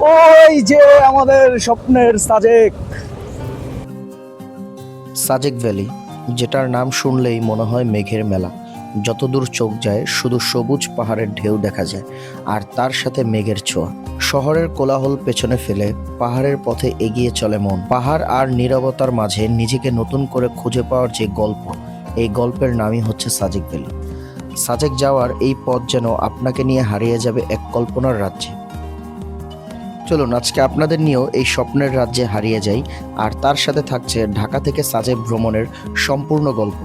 ওই যে আমাদের স্বপ্নের সাজেক। সাজেক ভ্যালি, যেটার নাম শুনলেই মনে হয় মেঘের মেলা। যতদূর চোখ যায় শুধু সবুজ পাহাড়ের ঢেউ দেখা যায়, আর তার সাথে মেঘের ছোঁয়া। শহরের কোলাহল পেছনে ফেলে পাহাড়ের পথে এগিয়ে চলে মন। পাহাড় আর নীরবতার মাঝে নিজেকে নতুন করে খুঁজে পাওয়ার যে গল্প, এই গল্পের নামই হচ্ছে সাজেক ভ্যালি। সাজেক যাওয়ার এই পথ যেন আপনাকে নিয়ে হারিয়ে যাবে এক কল্পনার রাজ্যে। চলুন আজকে আপনাদের নিয়েও এই স্বপ্নের রাজ্যে হারিয়ে যাই, আর তার সাথে থাকছে ঢাকা থেকে সাজেক ভ্রমণের সম্পূর্ণ গল্প।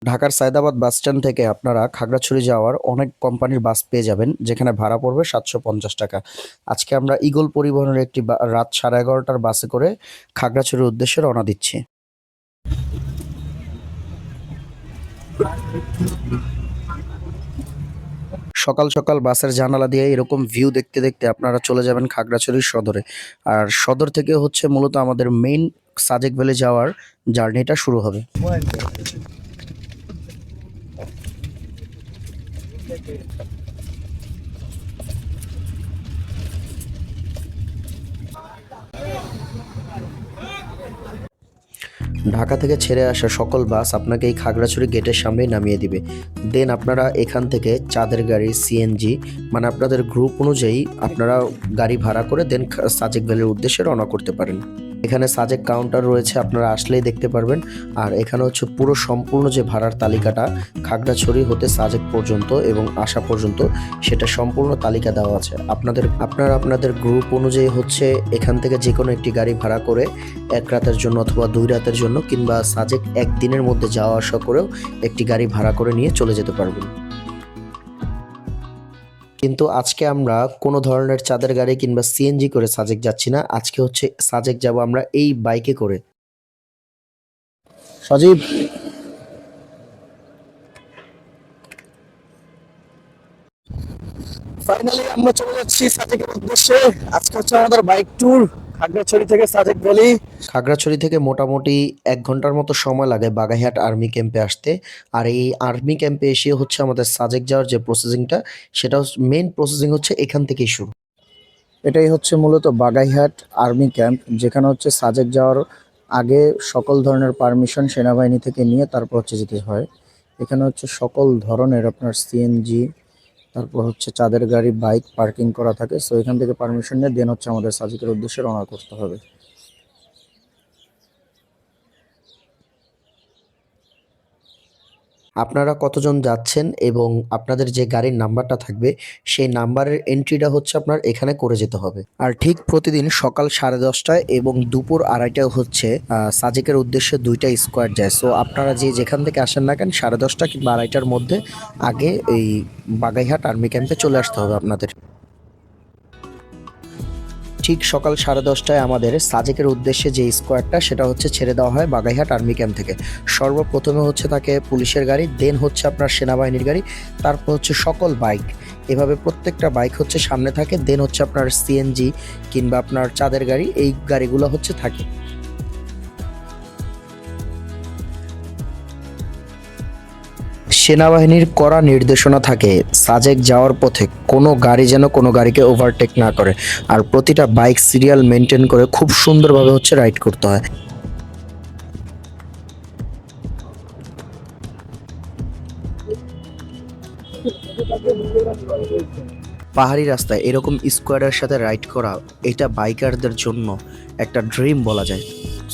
ঢাকার সায়দাবাদ বাস স্ট্যান্ড থেকে আপনারা খাগড়াছড়ি যাওয়ার অনেক কোম্পানির বাস পেয়ে যাবেন, যেখানে ভাড়া পড়বে 750 টাকা। আজকে আমরা ইগল পরিবহনের একটি রাত 11:30টার বাসে করে খাগড়াছড়ির উদ্দেশ্যে রওনা দিচ্ছি। সকাল সকাল বাসের জানালা দিয়ে এরকম ভিউ দেখতে দেখতে আপনারা চলে যাবেন খাগড়াছড়ির সদরে। আর সদর থেকে হচ্ছে মূলত আমাদের মেইন সাজেক ভ্যালি যাওয়ার জার্নিটা শুরু হবে। ঢাকা থেকে ছেড়ে আসা সকল বাস আপনাকে এই খাগড়াছড়ি গেটের সামনেই নামিয়ে দিবে। দেন আপনারা এখান থেকে চাঁদের গাড়ি, সিএনজি, মানে আপনাদের গ্রুপ অনুযায়ী আপনারা গাড়ি ভাড়া করে দেন সাজেক ভ্যালির উদ্দেশ্যে রওনা করতে পারেন। এখানে সাজেক কাউন্টার রয়েছে, আপনারা আসলেই দেখতে পারবেন। আর এখানে হচ্ছে পুরো সম্পূর্ণ যে ভাড়ার তালিকাটা খাগড়াছড়ি হতে সাজেক পর্যন্ত এবং আসা পর্যন্ত, সেটা সম্পূর্ণ তালিকা দেওয়া আছে। আপনাদের গ্রুপ অনুযায়ী হচ্ছে এখান থেকে যে কোনো একটি গাড়ি ভাড়া করে 1 রাতের জন্য অথবা 2 রাতের জন্য কিংবা সাজেক 1 দিনের মধ্যে যাওয়া আসা করেও একটি গাড়ি ভাড়া করে নিয়ে চলে যেতে পারবেন। কিন্তু আজকে আমরা কোনো ধরনের চাঁদের গাড়ি কিংবা সিএনজি করে সাজেক যাচ্ছি না। আজকে হচ্ছে সাজেক যাব আমরা এই বাইকে করে। সজীব, ফাইনালি আমরা চলে যাচ্ছি সাজেকের উদ্দেশ্যে। আজকে হচ্ছে আমাদের বাইক ট্যুর খাগড়াছড়ি থেকে সাজেক ভ্যালি। খাগড়াছড়ি থেকে মোটামুটি 1 ঘন্টার মতো সময় লাগে বাগাইহাট আর্মি ক্যাম্পে আসতে। আর এই আর্মি ক্যাম্পে এসে হচ্ছে আমাদের সাজেক যাওয়ার যে প্রসেসিংটা, সেটা মেইন প্রসেসিং হচ্ছে এখান থেকেই শুরু। এটাই হচ্ছে মূলত বাগাইহাট আর্মি ক্যাম্প, যেখানে হচ্ছে সাজেক যাওয়ার আগে সকল ধরনের পারমিশন সেনাবাহিনী থেকে নিয়ে তারপর হচ্ছে যেতে হয়। এখানে হচ্ছে সকল ধরনের আপনার সিএনজি, তারপর হচ্ছে চাঁদের গাড়ি, বাইক পার্কিং করা থাকে। সো এখান থেকে পারমিশন নিয়ে দেন হচ্ছে আমাদের সাজেকের উদ্দেশ্যে রওনা করতে হবে। আপনারা কতজন যাচ্ছেন এবং আপনাদের যে গাড়ির নাম্বারটা থাকবে, সেই নাম্বারের এন্ট্রিটা হচ্ছে আপনার এখানে করে যেতে হবে। আর ঠিক প্রতিদিন সকাল 10:30টায় এবং দুপুর 2:30টায় হচ্ছে সাজেকের উদ্দেশ্যে 2টা স্কোয়াড যায়। সো আপনারা যেখান থেকে আসেন না কেন 10:30 কিংবা 2:30টার মধ্যে আগে এই বাগাইহাট আর্মি ক্যাম্পে চলে আসতে হবে আপনাদের। ঠিক সকাল 10:30টায় আমাদের সাজেকের উদ্দেশ্যে যে স্কোয়াডটা, সেটা হচ্ছে ছেড়ে দেওয়া হয় বাগাইহাট আর্মি ক্যাম্প থেকে। সর্বপ্রথমে হচ্ছে থাকে পুলিশের গাড়ি, দেন হচ্ছে আপনার সেনাবাহিনীর গাড়ি, তারপর হচ্ছে সকল বাইক। এভাবে প্রত্যেকটা বাইক হচ্ছে সামনে থাকে, দেন হচ্ছে আপনার সিএনজি কিংবা আপনার চাঁদের গাড়ি, এই গাড়িগুলো হচ্ছে থাকে। সেনাবাহিনীর কড়া নির্দেশনা থাকে সাজেক যাওয়ার পথে কোনো গাড়ি যেন কোনো গাড়িকে ওভারটেক না করে, আর প্রতিটা বাইক সিরিয়াল মেনটেন করে খুব সুন্দরভাবে হচ্ছে রাইড করতে হয়। পাহাড়ি রাস্তায় এরকম স্কোয়াডের সাথে রাইড করা, এটা বাইকারদের জন্য একটা ড্রিম বলা যায়।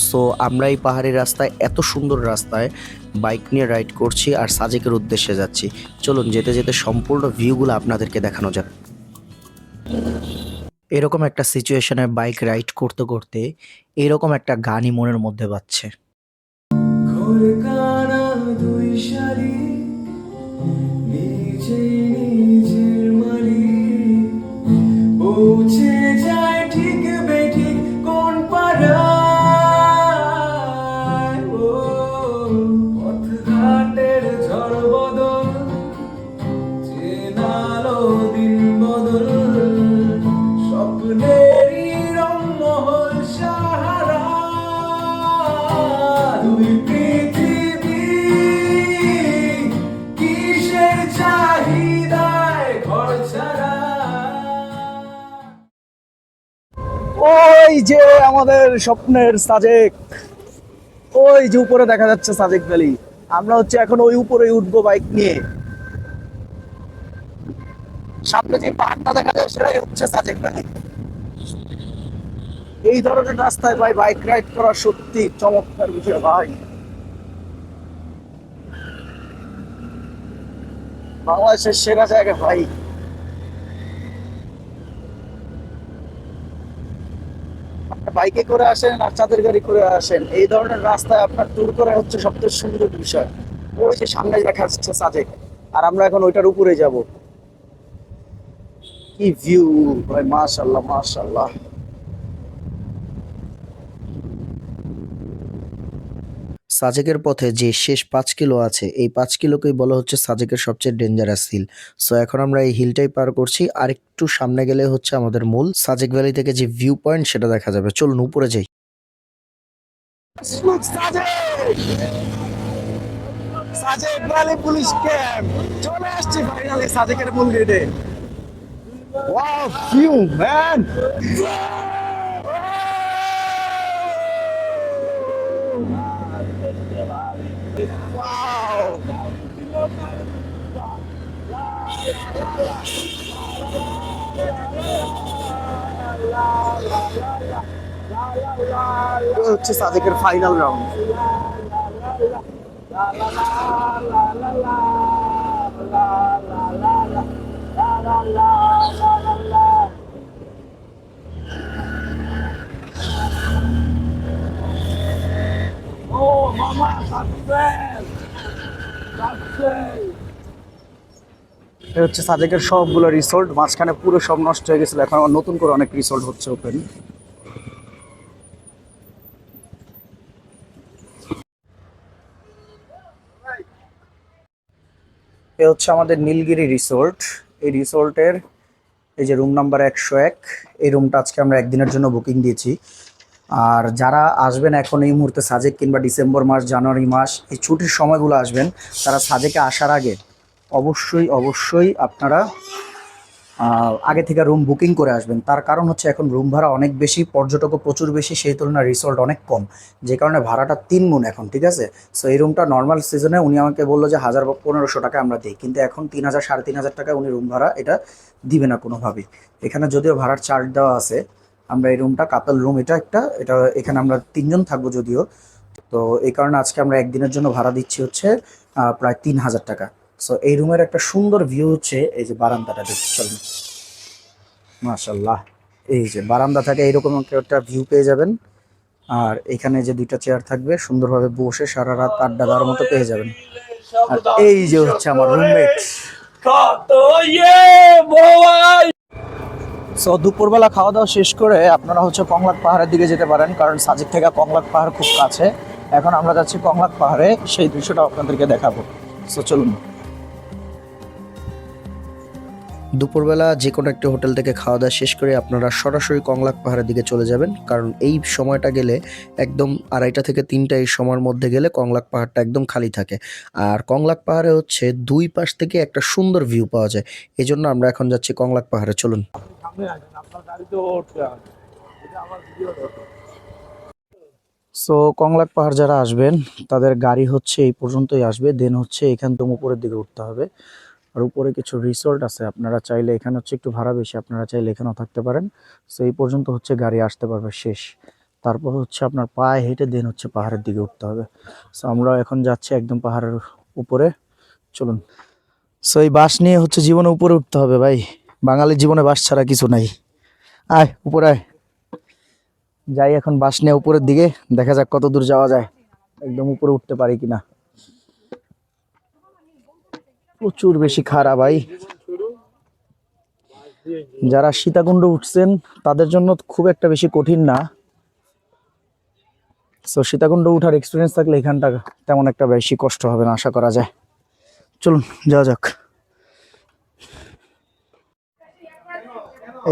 সো আমরা এই পাহাড়ি রাস্তায়, এত সুন্দর রাস্তায় বাইক নিয়ে রাইড করছি আর সাজেকের উদ্দেশ্যে যাচ্ছি। চলুন যেতে যেতে সম্পূর্ণ ভিউগুলো আপনাদেরকে দেখানো যাক। এরকম একটা সিচুয়েশনে বাইক রাইড করতে করতে এরকম একটা গানই মনের মধ্যে বাজছে। পৌঁছে যায় ঠিক বেঠিক কোন পাড়ায়, ও পথঘাটের ঝড় বদল, চেনালো দিন বদল, স্বপ্নেরই রংমহল সাহারা, দুই পৃথিবী আমাদের স্বপ্নের সাজেক। ওই যে উপরে দেখা যাচ্ছে সাজেক ভ্যালি। আমরা হচ্ছে এখন ওই উপরে উঠবো বাইক নিয়ে। সামনে যে পাহাড়টা দেখা যায় সেটাই হচ্ছে সাজেক ভ্যালি। এই ধরনের রাস্তায় ভাই বাইক রাইড করা সত্যি চমৎকার বিষয় ভাই। বাংলাদেশের সেরা জায়গা ভাই। বাইকে করে আসেন আর চাঁদের গাড়ি করে আসেন, এই ধরনের রাস্তায় আপনার ট্যুর করা হচ্ছে সবচেয়ে সুন্দর বিষয়। ওই যে সামনে দেখা যাচ্ছে সাজেক, আর আমরা এখন ওইটার উপরে যাব। কি ভিউ ভাই, মাশাআল্লাহ মাশাআল্লাহ। সাজেকের পথে যে শেষ 5 কিলো আছে, এই 5 কিলোকেই বলা হচ্ছে সাজেকের সবচেয়ে ডেঞ্জারাস হিল। সো এখন আমরা এই হিলটাই পার করছি, আর একটু সামনে গেলে হচ্ছে আমাদের মূল সাজেক ভ্যালি থেকে যে ভিউ পয়েন্ট সেটা দেখা যাবে। চলুন উপরে যাই। সাজেক ভ্যালি পুলিশ ক্যাম্প চলে আসছে ফাইনালি সাজেকের মূল গেটে। Wow view man. হচ্ছে সাজেকের ফাইনাল রাউন্ড। এটা হচ্ছে সাজেকের সবগুলো রিসোর্ট, মাঝখানে পুরো সব নষ্ট হয়ে গেছিল, এখন আবার নতুন করে অনেক রিসোর্ট হচ্ছে ওপেন। এ হচ্ছে আমাদের নীলগিরি রিসোর্ট। এই রিসোর্টের এই যে রুম নাম্বার 101, এই রুমটা আজকে আমরা একদিনের জন্য বুকিং দিয়েছি। আর যারা আসবেন এখন এই মুহূর্তে সাজেক কিংবা ডিসেম্বর মাস, জানুয়ারি মাস, এই ছুটির সময়গুলো আসবেন, তারা সাজেকে আসার আগে অবশ্যই অবশ্যই আপনারা আগে থেকে রুম বুকিং করে আসবেন। তার কারণ হচ্ছে এখন রুম ভাড়া অনেক বেশি, পর্যটকও প্রচুর বেশি, সেই তুলনায় রিসোর্ট অনেক কম, যে কারণে ভাড়াটা 3 গুণ এখন, ঠিক আছে। সো এই রুমটা নর্মাল সিজনে উনি আমাকে বললো যে 1000 বা 1500 টাকা আমরা দিই, কিন্তু এখন 3000 3500 টাকা উনি রুম ভাড়া এটা দিবে না কোনোভাবেই। এখানে যদিও ভাড়ার চার্জ দেওয়া আছে, আমরা এই রুমটা কাপল রুম, এটা এখানে আমরা 3 জন থাকবো যদিও। তো এই কারণে আজকে আমরা একদিনের জন্য ভাড়া দিচ্ছি হচ্ছে প্রায় 3000 টাকা। সো এই রুমের একটা সুন্দর ভিউ হচ্ছে এই যে বারান্দাটা, দেখতে চলুন। মাশাল্লাহ, এই যে বারান্দা থেকে এইরকম একটা ভিউ পেয়ে যাবেন। আর এখানে যে 2টা চেয়ার থাকবে, সুন্দরভাবে বসে সারা রাত আড্ডা দেওয়ার মতো পেয়ে যাবেন। আর এই যে হচ্ছে আমার রুমমেট। সো দুপুরবেলা খাওয়া দাওয়া শেষ করে আপনারা হচ্ছে কংলাক পাহাড়ের দিকে যেতে পারেন, কারণ সাজেক থেকে কংলাক পাহাড় খুব কাছে। এখন আমরা যাচ্ছি কংলাক পাহাড়ে, সেই দৃশ্যটা আপনাদেরকে দেখাবো। সো চলুন। দুপুরবেলা যে কোনো একটা হোটেল থেকে খাওয়া দাওয়া শেষ করে আপনারা সরাসরি কংলাক পাহাড়ের দিকে চলে যাবেন, কারণ এই সময়টা গেলে একদম 2:30 থেকে 3টা এই সময়ের মধ্যে গেলে কংলাক পাহাড়টা একদম খালি থাকে। আর কংলাক পাহাড়ে হচ্ছে 2 পাশ থেকে একটা সুন্দর ভিউ পাওয়া যায়। এই জন্য আমরা এখন যাচ্ছি কংলাক পাহাড়ে। চলুন। সো কংলাক পাহাড় যারা আসবেন তাদের গাড়ি হচ্ছে এই পর্যন্তই আসবে, দেন হচ্ছে এখান থেকে উপরের দিকে উঠতে হবে। আর উপরে কিছু রিসোর্ট আছে, আপনারা চাইলে এখানে হচ্ছে একটু ভাড়া বেশি, আপনারা চাইলে এখানেও থাকতে পারেন। সো এই পর্যন্ত হচ্ছে গাড়ি আসতে পারবে শেষ, তারপর হচ্ছে আপনার পায়ে হেঁটে দেন হচ্ছে পাহাড়ের দিকে উঠতে হবে। সো আমরা এখন যাচ্ছি একদম পাহাড়ের উপরে, চলুন। সো এই বাস নিয়ে হচ্ছে জীবনে উপরে উঠতে হবে ভাই, বাঙালির জীবনে বাস ছাড়া কিছু নাই। আয় উপরে আয়, যাই এখন বাস নিয়ে উপরের দিকে, দেখা যাক কত দূর যাওয়া যায়, একদম উপরে উঠতে পারি কিনা। প্রচুর বেশি খাড়া ভাই, যারা সীতাকুণ্ড উঠছেন তাদের জন্য খুব একটা বেশি কঠিন না। সো সীতাকুণ্ড উঠার এক্সপিরিয়েন্স থাকলে এখানটা তেমন একটা বেশি কষ্ট হবে না আশা করা যায়। চলুন যাওয়া যাক।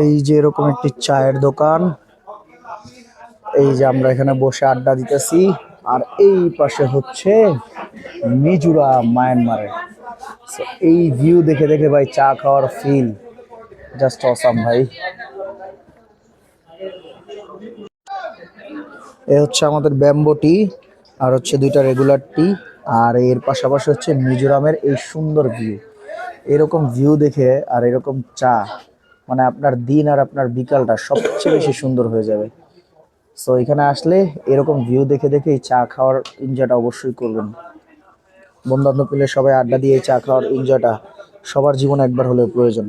এই যে এরকম একটি চায়ের দোকান, এই যে আমরা এখানে বসে আড্ডা দিতেছি, আর এই পাশে হচ্ছে মিজোরাম, মায়ানমারের। So, এই ভিউ দেখে দেখে ভাই চা খাওয়ার ফিল জাস্ট অসাম ভাই। এ হচ্ছে আমাদের ব্যাম্বো টি, আর হচ্ছে দুইটা রেগুলার টি, আর এর পাশাপাশি হচ্ছে মিজোরামের এই সুন্দর ভিউ। এরকম ভিউ দেখে আর এরকম চা, মানে আপনার দিন আর আপনার বিকালটা সবচেয়ে বেশি সুন্দর হয়ে যাবে। সো এখানে আসলে এরকম ভিউ দেখে দেখে এই চা খাওয়ার এনজয়টা অবশ্যই করবেন। বন্ধু বান্ধব মিলে সবাই আড্ডা দিয়ে এই চা খাওয়ার এনজয়টা সবার জীবনে একবার হলেও প্রয়োজন।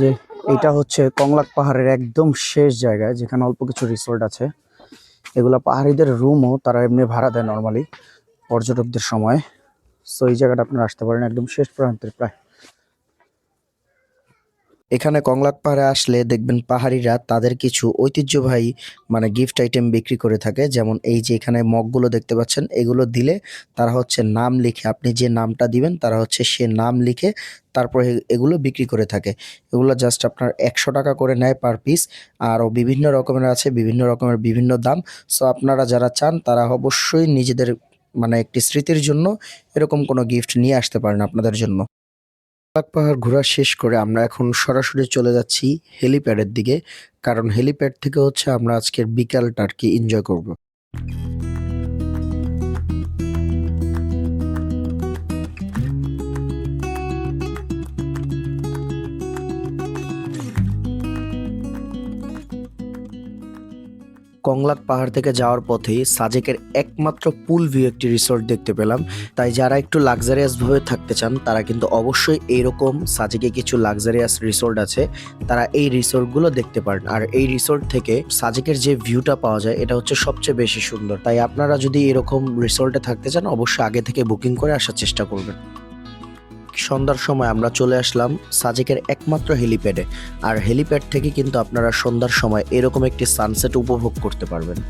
যে এটা হচ্ছে কংলাক পাহাড়ের একদম শেষ জায়গায়, যেখানে অল্প কিছু রিসোর্ট আছে। এগুলা পাহাড়িদের রুমও তারা এমনি ভাড়া দেয় নর্মালি পর্যটকদের সময়। সো এই জায়গাটা আপনারা আসতে পারেন, একদম শেষ প্রান্তের প্রায়। এখানে কংলাক পাহাড়ে আসলে দেখবেন পাহাড়িরা তাদের কিছু ঐতিহ্যবাহী মানে গিফট আইটেম বিক্রি করে থাকে। যেমন এই যে এখানে মগগুলো দেখতে পাচ্ছেন, এগুলো দিলে তারা হচ্ছে নাম লিখে, আপনি যে নামটা দিবেন তারা হচ্ছে সে নাম লিখে তারপরে এগুলো বিক্রি করে থাকে। এগুলো জাস্ট আপনার 100 টাকা করে নেয় পার পিস। আরও বিভিন্ন রকমের আছে, বিভিন্ন রকমের বিভিন্ন দাম। সো আপনারা যারা চান তারা অবশ্যই নিজেদের মানে একটি স্মৃতির জন্য এরকম কোনো গিফট নিয়ে আসতে পারেন আপনাদের জন্য। কংলাক পাহাড় ঘোরা শেষ করে আমরা এখন সরাসরি চলে যাচ্ছি হেলিপ্যাডের দিকে, কারণ হেলিপ্যাড থেকে হচ্ছে আমরা আজকের বিকালটা আর কি এনজয় করব। কংলাক পাহাড় থেকে যাওয়ার পথেই সাজেকের একমাত্র পুল ভিউ একটি রিসোর্ট দেখতে পেলাম। তাই যারা একটু লাক্সারিয়াস ভাবে থাকতে চান তারা কিন্তু অবশ্যই এইরকম সাজেকে কিছু লাক্সারিয়াস রিসোর্ট আছে, তারা এই রিসোর্টগুলো দেখতে পারেন। আর এই রিসোর্ট থেকে সাজেকের যে ভিউটা পাওয়া যায় এটা হচ্ছে সবচেয়ে বেশি সুন্দর। তাই আপনারা যদি এরকম রিসোর্টে থাকতে চান অবশ্যই আগে থেকে বুকিং করে আসার চেষ্টা করবেন। সন্ধ্যার সময় আমরা চলে আসলাম সাজেকের একমাত্র হেলিপ্যাডে। আর হেলিপ্যাড থেকে কিন্তু আপনারা সন্ধ্যার সময় এরকম একটি সানসেট উপভোগ করতে পারবেন।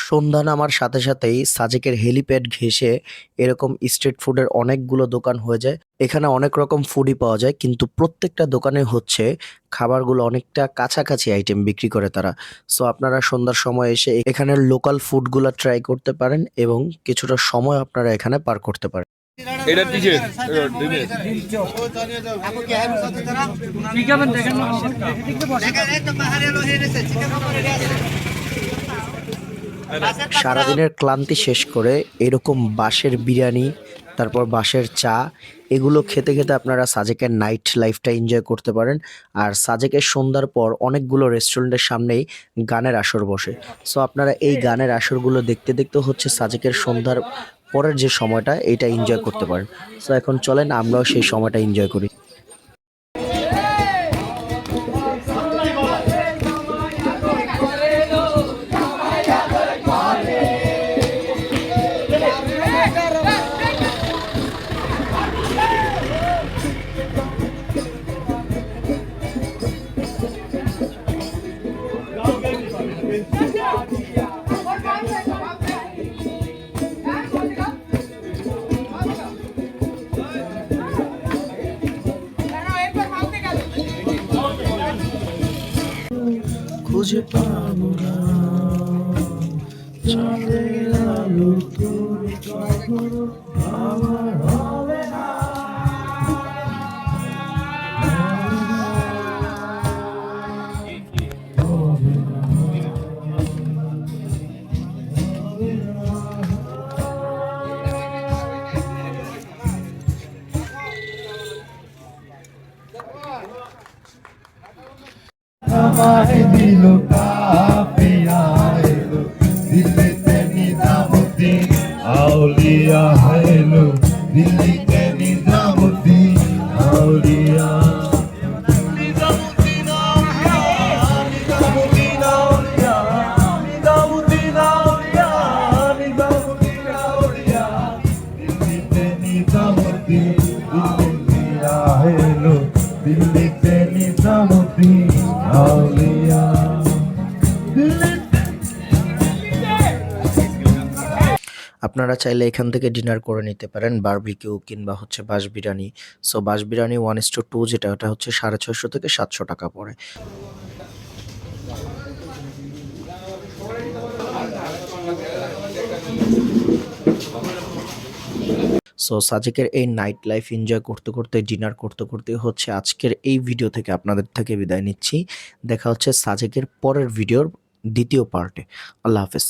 সন্ধ্যা নামার সাথে সাথেই সাজেকের হেলিপ্যাড ঘেঁষে এরকম স্ট্রিট ফুডের অনেকগুলো দোকান হয়ে যায়। এখানে অনেক রকম ফুডই পাওয়া যায়, কিন্তু প্রত্যেকটা দোকানে হচ্ছে খাবারগুলো অনেকটা কাছাকাছি আইটেম বিক্রি করে তারা। সো আপনারা সন্ধ্যার সময় এসে এখানের লোকাল ফুডগুলো ট্রাই করতে পারেন এবং কিছুটা সময় আপনারা এখানে পার করতে পারেন। এটা দিকে সারাদিনের ক্লান্তি শেষ করে এরকম বাঁশের বিরিয়ানি, তারপর বাঁশের চা, এগুলো খেতে খেতে আপনারা সাজেকের নাইট লাইফটা এনজয় করতে পারেন। আর সাজেকের সন্ধ্যার পর অনেকগুলো রেস্টুরেন্টের সামনেই গানের আসর বসে। সো আপনারা এই গানের আসরগুলো দেখতে দেখতে হচ্ছে সাজেকের সন্ধ্যার পরের যে সময়টা এটা এনজয় করতে পারেন। সো এখন চলেন আমরাও সেই সময়টা এনজয় করি। খুঁজে পাবো না চাঁদের আলো তোর কখনো আমার হবে না। আমায় দিল কাফিয়া এলো দিল্লিতে নিজামুদ্দিন আউলিয়া এলো দিল্লিতে নিজামুদ্দিন আউলিয়া নিজামুদ্দিন আউলিয়া নিজামুদ্দিন আউলিয়া নিজামুদ্দিন আউলিয়া নিজামুদ্দিন আউলিয়া দিল্লিতে নিজামুদ্দিন দিল্লিয়া এলো দিল্লিতে নিজামুদ্দিন আউলিয়া আপনারা চাইলে এখান থেকে ডিনার করে নিতে পারেন বারবিকিউ কিংবা হচ্ছে বাঁশ বিরিয়ানি। সো বাঁশ বিরিয়ানি 1:2 যেটা ওটা হচ্ছে 650 থেকে 700 টাকা পড়ে। সো সাজেকের এই নাইট লাইফ এনজয় করতে করতে ডিনার করতে করতে হচ্ছে আজকের এই ভিডিও থেকে আপনাদের থেকে বিদায় নিচ্ছি। দেখা হচ্ছে সাজেকের পরের ভিডিওর দ্বিতীয় পার্টে। আল্লাহ হাফেজ।